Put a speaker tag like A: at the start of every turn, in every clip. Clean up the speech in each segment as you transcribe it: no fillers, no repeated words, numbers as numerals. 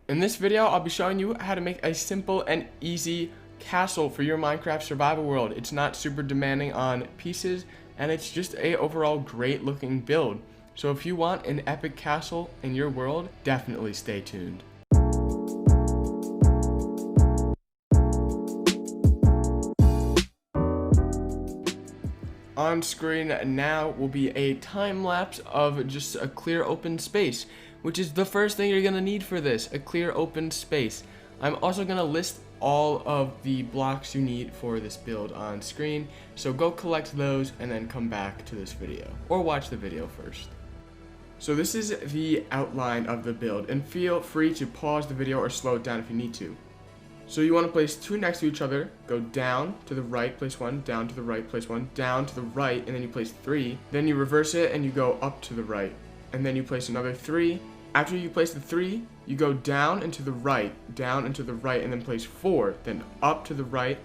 A: In this video, I'll be showing you how to make a simple and easy castle for your Minecraft survival world. It's not super demanding on pieces, and it's just a overall great looking build. So if you want an epic castle in your world, definitely stay tuned. On screen now will be a time lapse of just a clear open space, which is the first thing you're gonna need for this, a clear open space. I'm also gonna list all of the blocks you need for this build on screen, so go collect those and then come back to this video, or watch the video first. So this is the outline of the build, and feel free to pause the video or slow it down if you need to. So you want to place two next to each other, go down to the right, place one, down to the right, place one, down to the right, and then you place three. Then you reverse it and you go up to the right, and then you place another three. After you place the three, you go down and to the right, and then place four, then up to the right,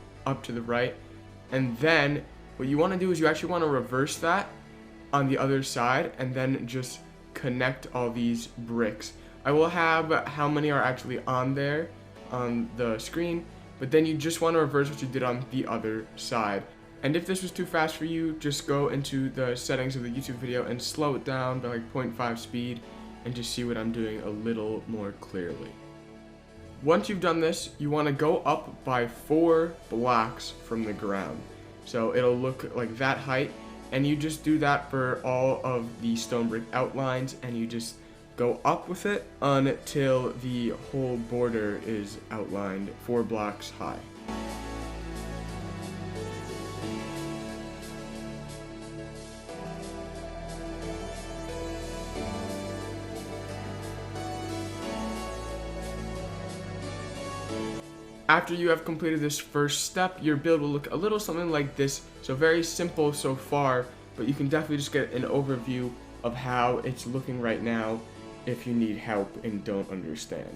A: and then what you want to do is you actually want to reverse that on the other side, and then just connect all these bricks. I will have how many are actually on there on the screen, but then you just want to reverse what you did on the other side. And if this was too fast for you, just go into the settings of the YouTube video and slow it down by like 0.5 speed and just see what I'm doing a little more clearly. Once you've done this, you want to go up by 4 blocks from the ground, so it'll look like that height, and you just do that for all of the stone brick outlines, and you just go up with it until the whole border is outlined 4 blocks high. After you have completed this first step, your build will look a little something like this. So very simple so far, but you can definitely just get an overview of how it's looking right now if you need help and don't understand.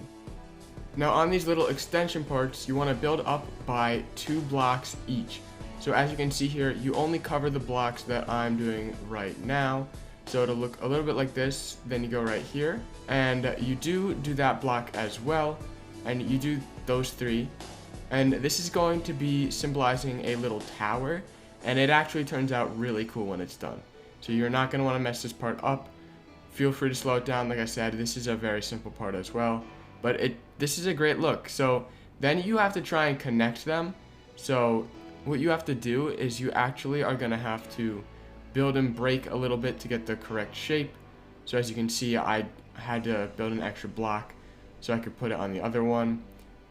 A: Now on these little extension parts, you want to build up by 2 blocks each. So as you can see here, you only cover the blocks that I'm doing right now. So it'll look a little bit like this, then you go right here, and you do that block as well, and you do those 3. And this is going to be symbolizing a little tower, and it actually turns out really cool when it's done. So you're not going to want to mess this part up. Feel free to slow it down. Like I said, this is a very simple part as well, but this is a great look. So then you have to try and connect them. So what you have to do is you actually are going to have to build and break a little bit to get the correct shape. So as you can see, I had to build an extra block so I could put it on the other one.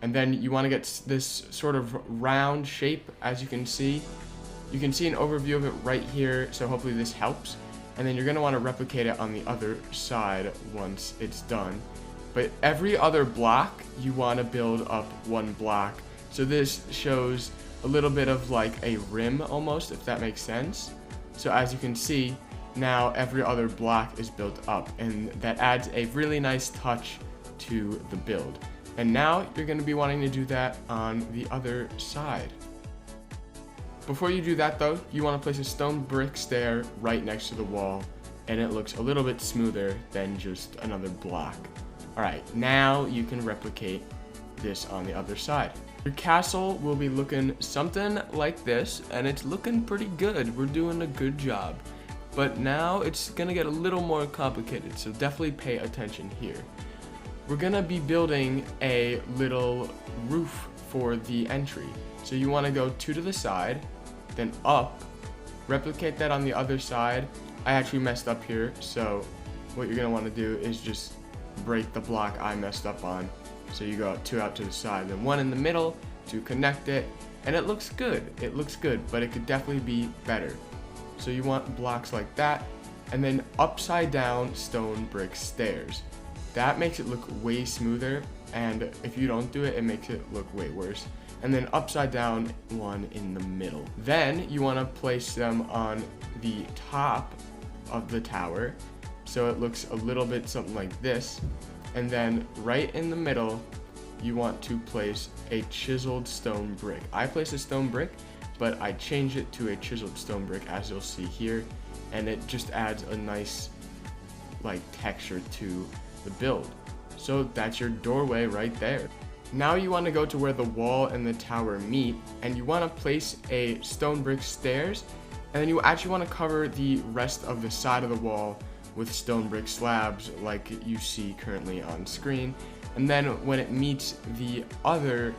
A: And then you want to get this sort of round shape. As you can see an overview of it right here, so hopefully this helps. And then you're going to want to replicate it on the other side once it's done. But every other block, you want to build up 1 block. So this shows a little bit of like a rim almost, if that makes sense. So as you can see, now every other block is built up, and that adds a really nice touch to the build. And now you're going to be wanting to do that on the other side. Before you do that though, you want to place a stone brick stair right next to the wall, and it looks a little bit smoother than just another block. Alright, now you can replicate this on the other side. Your castle will be looking something like this, and it's looking pretty good. We're doing a good job. But now it's going to get a little more complicated, so definitely pay attention here. We're going to be building a little roof for the entry. So you want to go 2 to the side, then up, replicate that on the other side. I actually messed up here, so what you're going to want to do is just break the block I messed up on. So you go 2 out to the side, then 1 in the middle to connect it, and it looks good. It looks good, but it could definitely be better. So you want blocks like that, and then upside down stone brick stairs. That makes it look way smoother, and if you don't do it, it makes it look way worse. And then upside down 1 in the middle. Then you want to place them on the top of the tower, so it looks a little bit something like this. And then right in the middle, you want to place a chiseled stone brick. I placed a stone brick, but I changed it to a chiseled stone brick, as you'll see here, and it just adds a nice like texture to the build. So that's your doorway right there. Now you want to go to where the wall and the tower meet, and you want to place a stone brick stairs, and then you actually want to cover the rest of the side of the wall with stone brick slabs like you see currently on screen. And then when it meets the other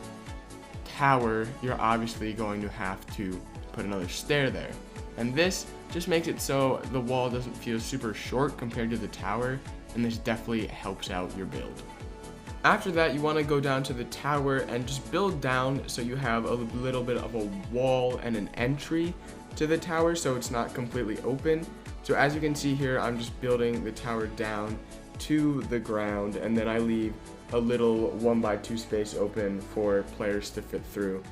A: tower, you're obviously going to have to put another stair there. And this just makes it so the wall doesn't feel super short compared to the tower, and this definitely helps out your build. After that, you want to go down to the tower and just build down so you have a little bit of a wall and an entry to the tower so it's not completely open. So as you can see here, I'm just building the tower down to the ground, and then I leave a little 1x2 space open for players to fit through.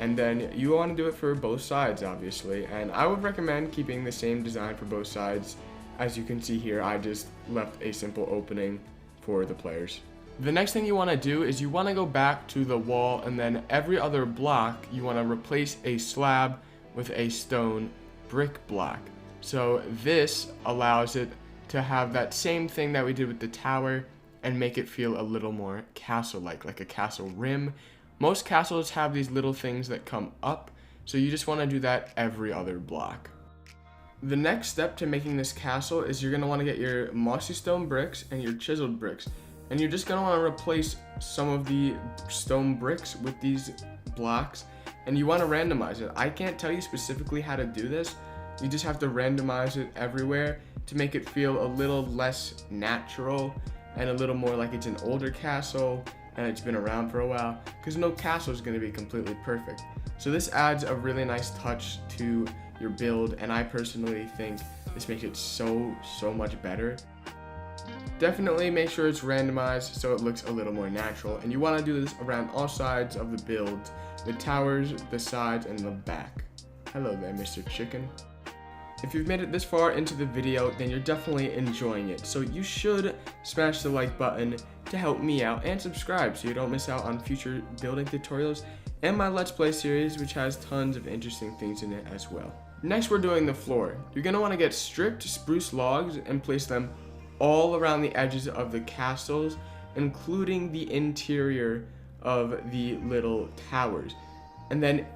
A: And then you want to do it for both sides, obviously, and I would recommend keeping the same design for both sides. As you can see here, I just left a simple opening for the players. The next thing you want to do is you want to go back to the wall, and then every other block you want to replace a slab with a stone brick block. So this allows it to have that same thing that we did with the tower and make it feel a little more castle-like a castle rim. Most castles have these little things that come up, so you just want to do that every other block. The next step to making this castle is you're going to want to get your mossy stone bricks and your chiseled bricks. And you're just going to want to replace some of the stone bricks with these blocks, and you want to randomize it. I can't tell you specifically how to do this. You just have to randomize it everywhere to make it feel a little less natural and a little more like it's an older castle and it's been around for a while, because no castle is going to be completely perfect. So this adds a really nice touch to your build, and I personally think this makes it so much better. Definitely make sure it's randomized so it looks a little more natural, and you want to do this around all sides of the build, the towers, the sides, and the back. Hello there, Mr. Chicken. If you've made it this far into the video, then you're definitely enjoying it, so you should smash the like button to help me out, and subscribe so you don't miss out on future building tutorials and my Let's Play series, which has tons of interesting things in it as well. Next, we're doing the floor. You're going to want to get stripped spruce logs and place them all around the edges of the castles, including the interior of the little towers. And then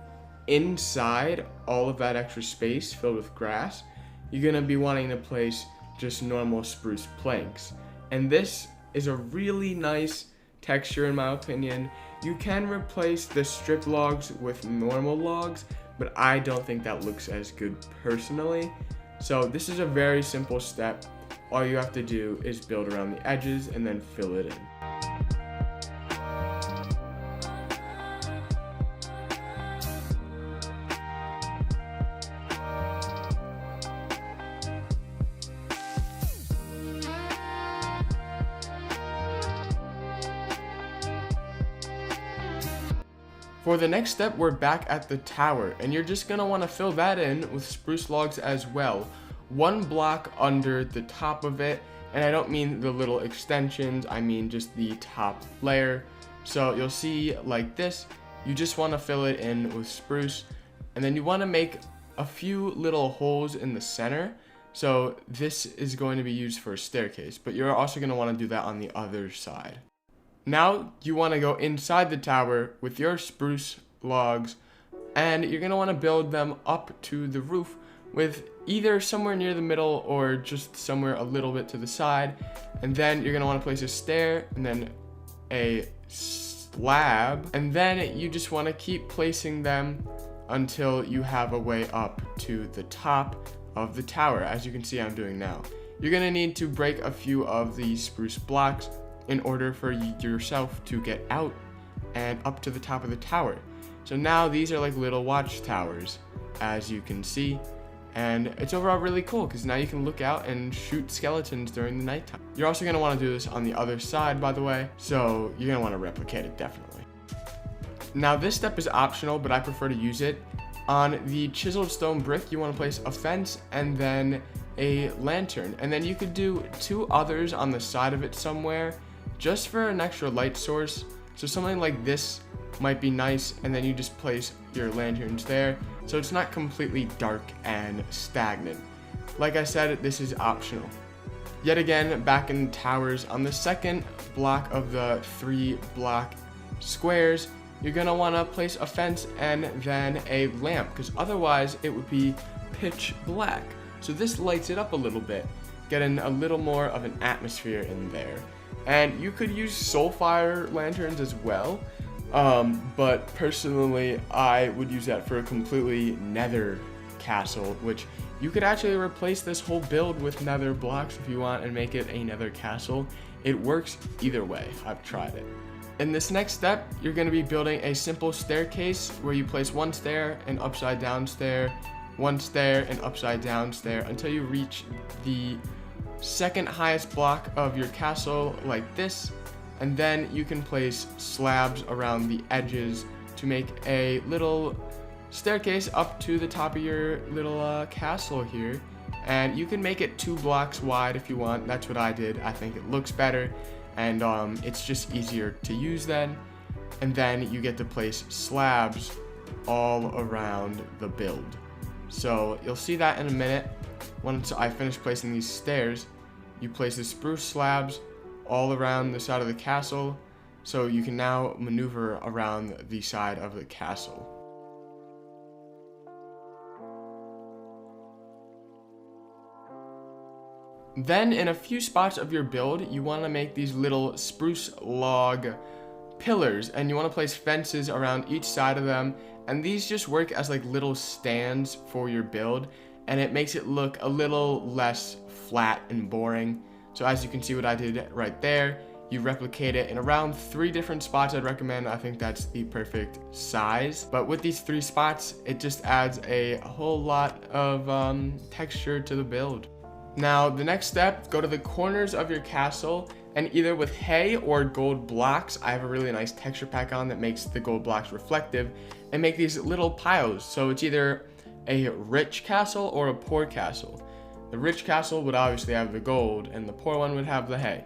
A: inside all of that extra space filled with grass, you're going to be wanting to place just normal spruce planks. And this is a really nice texture in my opinion. You can replace the strip logs with normal logs, but I don't think that looks as good personally. So this is a very simple step. All you have to do is build around the edges and then fill it in. For the next step, we're back at the tower, and you're just going to want to fill that in with spruce logs as well. One block under the top of it, and I don't mean the little extensions, I mean just the top layer. So you'll see like this, you just want to fill it in with spruce, and then you want to make a few little holes in the center. So this is going to be used for a staircase, but you're also going to want to do that on the other side. Now you want to go inside the tower with your spruce logs, and you're going to want to build them up to the roof with either somewhere near the middle or just somewhere a little bit to the side. And then you're going to want to place a stair and then a slab, and then you just want to keep placing them until you have a way up to the top of the tower, as you can see I'm doing now. You're going to need to break a few of these spruce blocks in order for yourself to get out and up to the top of the tower. So now these are like little watchtowers, as you can see, and it's overall really cool because now you can look out and shoot skeletons during the nighttime. You're also going to want to do this on the other side, by the way, so you're going to want to replicate it definitely. Now this step is optional, but I prefer to use it. On the chiseled stone brick, you want to place a fence and then a lantern, and then you could do two others on the side of it somewhere just for an extra light source. So something like this might be nice, and then you just place your lanterns there so it's not completely dark and stagnant. Like I said, this is optional. Yet again, back in towers, on the second block of the 3 block squares, you're going to want to place a fence and then a lamp, because otherwise it would be pitch black. So this lights it up a little bit, getting a little more of an atmosphere in there. And you could use soulfire lanterns as well, but personally I would use that for a completely nether castle, which you could actually replace this whole build with nether blocks if you want and make it a nether castle. It works either way. I've tried it. In this next step, you're going to be building a simple staircase where you place 1 stair, an upside down stair, 1 stair, an upside down stair until you reach the second highest block of your castle like this, and then you can place slabs around the edges to make a little staircase up to the top of your little castle here. And you can make it 2 blocks wide if you want. That's what I did. I think it looks better, and it's just easier to use then. And then you get to place slabs all around the build. So you'll see that in a minute. Once I finish placing these stairs, you place the spruce slabs all around the side of the castle, so you can now maneuver around the side of the castle. Then in a few spots of your build, you want to make these little spruce log pillars, and you want to place fences around each side of them, and these just work as like little stands for your build, and it makes it look a little less flat and boring. So as you can see what I did right there, you replicate it in around 3 different spots. I'd recommend. I think that's the perfect size, but with these 3 spots it just adds a whole lot of texture to the build. Now the next step, go to the corners of your castle, and either with hay or gold blocks, I have a really nice texture pack on that makes the gold blocks reflective, and make these little piles. So it's either a rich castle or a poor castle. The rich castle would obviously have the gold, and the poor one would have the hay.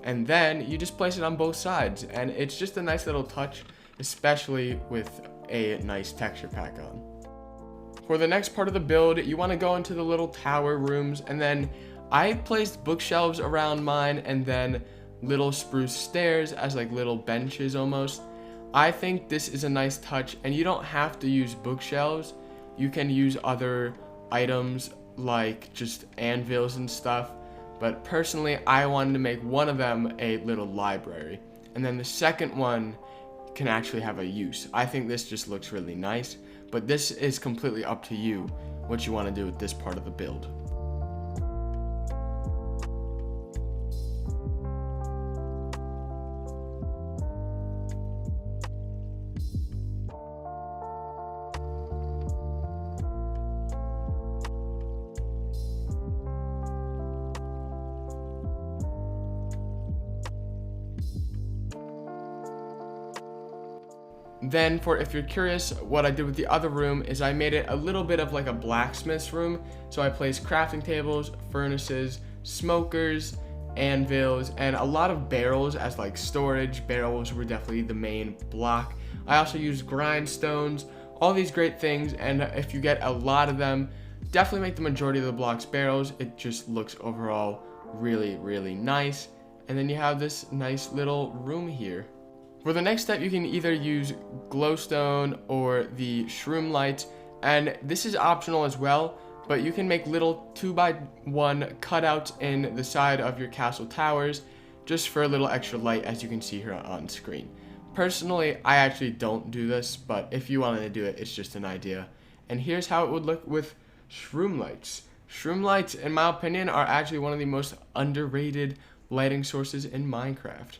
A: And then you just place it on both sides, and it's just a nice little touch, especially with a nice texture pack on. For the next part of the build, you want to go into the little tower rooms, and then I placed bookshelves around mine and then little spruce stairs as like little benches almost. I think this is a nice touch, and you don't have to use bookshelves. You can use other items like just anvils and stuff, but personally I wanted to make one of them a little library, and then the second one can actually have a use. I think this just looks really nice, but this is completely up to you what you want to do with this part of the build. Then if you're curious, what I did with the other room is I made it a little bit of like a blacksmith's room. So I placed crafting tables, furnaces, smokers, anvils, and a lot of barrels as like storage. Barrels were definitely the main block. I also used grindstones, all these great things, and if you get a lot of them, definitely make the majority of the blocks barrels. It just looks overall really, really nice. And then you have this nice little room here. For the next step, you can either use glowstone or the shroom light, and this is optional as well, but you can make little 2x1 cutouts in the side of your castle towers just for a little extra light, as you can see here on screen. Personally, I actually don't do this, but if you wanted to do it, it's just an idea. And here's how it would look with shroom lights. Shroom lights, in my opinion, are actually one of the most underrated lighting sources in Minecraft.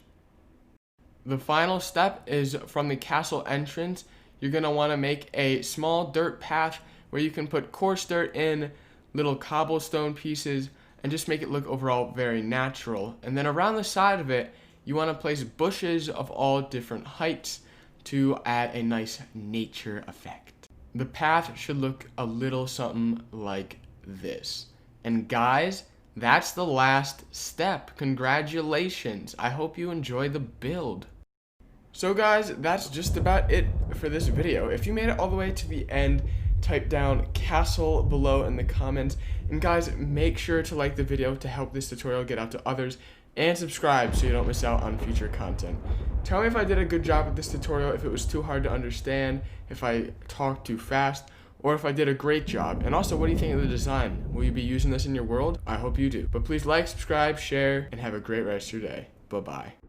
A: The final step is from the castle entrance. You're going to want to make a small dirt path where you can put coarse dirt in, little cobblestone pieces, and just make it look overall very natural. And then around the side of it, you want to place bushes of all different heights to add a nice nature effect. The path should look a little something like this. And guys, that's the last step. Congratulations. I hope you enjoy the build. So guys, that's just about it for this video. If you made it all the way to the end, type down castle below in the comments. And guys, make sure to like the video to help this tutorial get out to others, and subscribe so you don't miss out on future content. Tell me if I did a good job with this tutorial, if it was too hard to understand, if I talked too fast, or if I did a great job. And also, what do you think of the design? Will you be using this in your world? I hope you do. But please like, subscribe, share, and have a great rest of your day. Bye-bye.